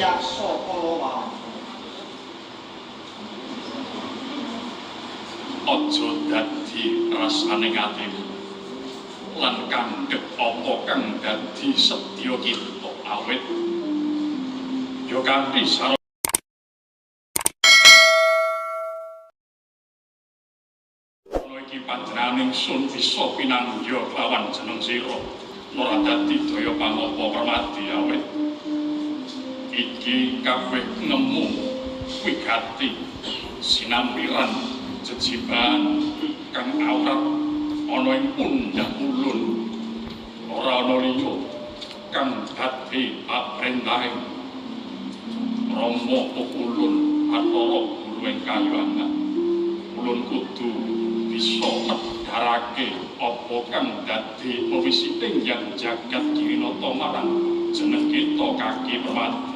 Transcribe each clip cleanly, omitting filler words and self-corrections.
yaksa kala wau. Aja dadi rasaning atimu lan kangget apa kang dadi sedya kita awit ya kanthi sarana iki panjenenganing sun bisa pinanggya lawan jeneng sira ora dadi daya pangapa permati awit iki kabeh nemu wigati sinambiran jejiban kang awrat ana ing pundhak ulun ora ana liya kang dadi aprentahing Rama ulun Bathara Guru ing Kayuwangan ulun kudu bisa medharake apa kang dadi pawisiting yang jagat Kirinata marang jeneng kita Kaki Permati.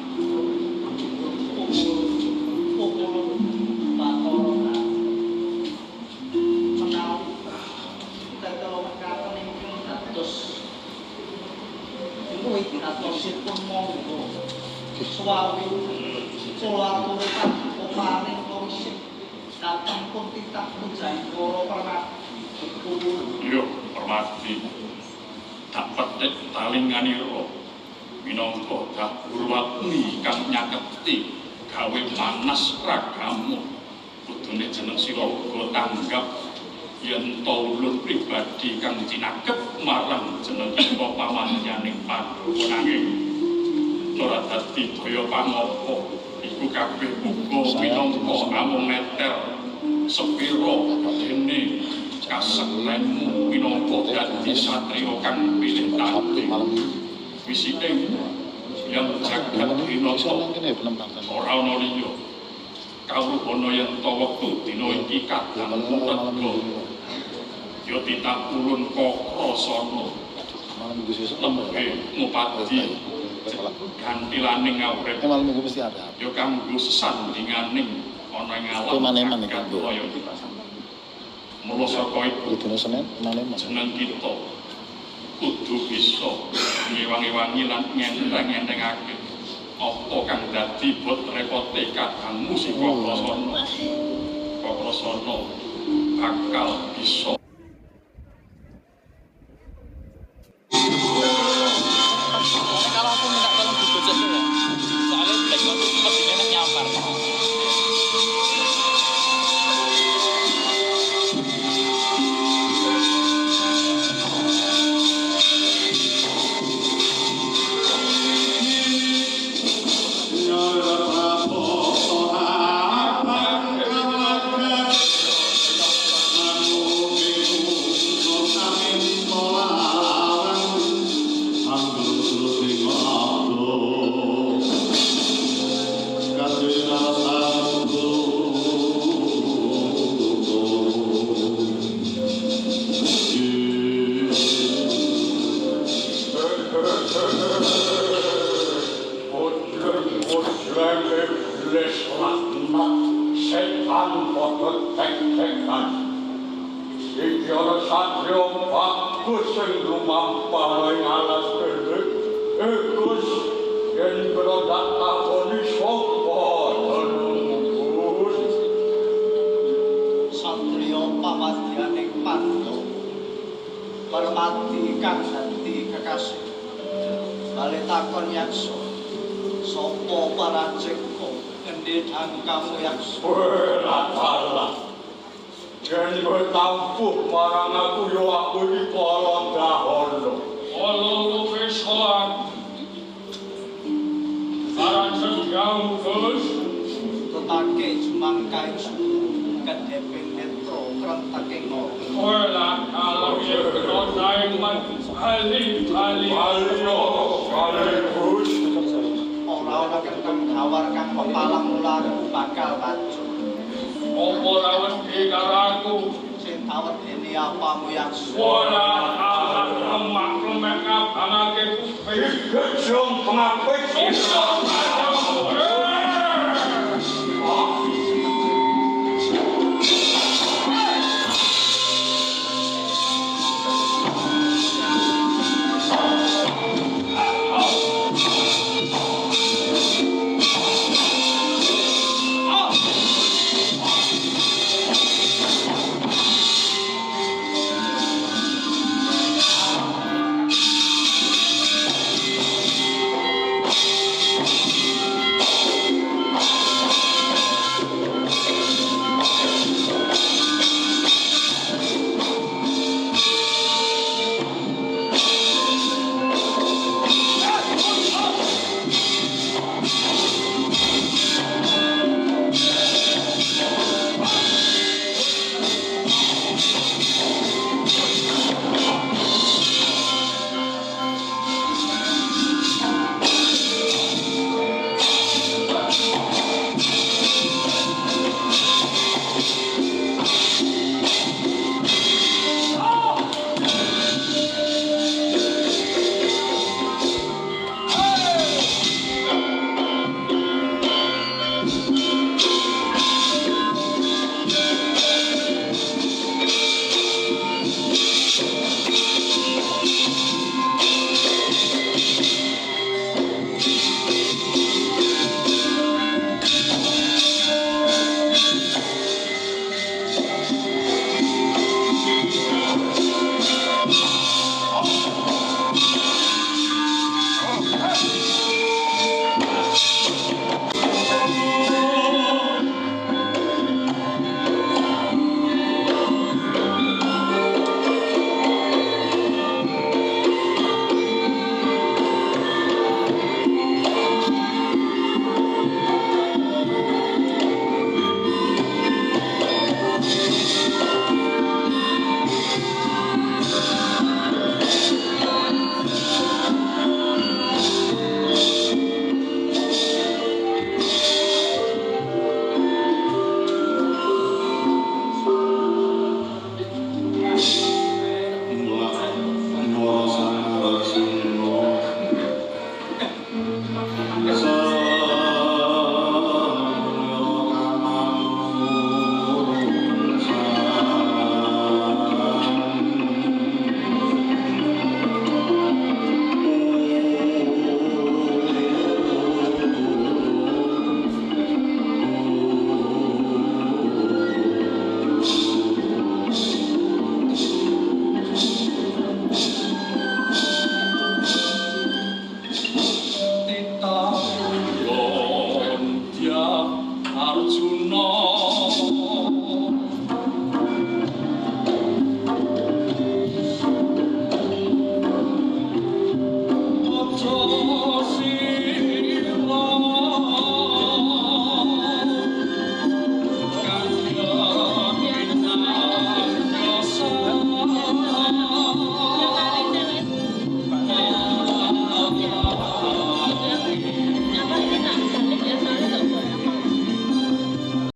Atosipun monggo suwawi kula aturaken paring komisik dateng pun titah pujahi para Permati. Yo Permati tak petik talinganira minangka dapurwatni kang nyaketi gawe manas ragamu kudune jeneng sira uga tanggap yen to ulun pribadi kang cinakep marang jeneng kita pamanyaning Pandhawa nanging ora dadi daya pangapa iku kabeh uga minangka amung neter sepira dene kaseklenmu minangka dadi satriya kang pilih tanti wisiting yang jagat Kirinata ora ana liya kawruhana yen to wektu dina iki kadang rega ya titah ulun Kakrasana lembe ngupadi ganti laning ngawret malam minggu mesti ada ya kanggo sesandinganing ana ing alam maneman iki kaya mula saka iku dina Senin maneman jeneng kita kudu bisa ngewangi-wangi lan ngenteng-entengake apa kang dadi bot repote kadangmu si Kakrasana bakal bisa kalau aku minta tolong dibocek ya soalnya black itu lebih enak nyampar Satriya pamadyaning Pandhawa Permati kang dadi kekasih bali takon yaksa sapa parajeka endi kamu yaksa ora salah yen bertampuh marang aku yo aku iki kala daholo olo wis salat aran senjang terus tetake jumangkaing kedheping netra krentake ngono ora kalau yen kronaing man kali Gus ora ana kenteng gawar kang pepalang ular bakal bacur apa rawet karo aku sing tawet dene apamu yaksa ora maklum abangake kuping gejong pengapik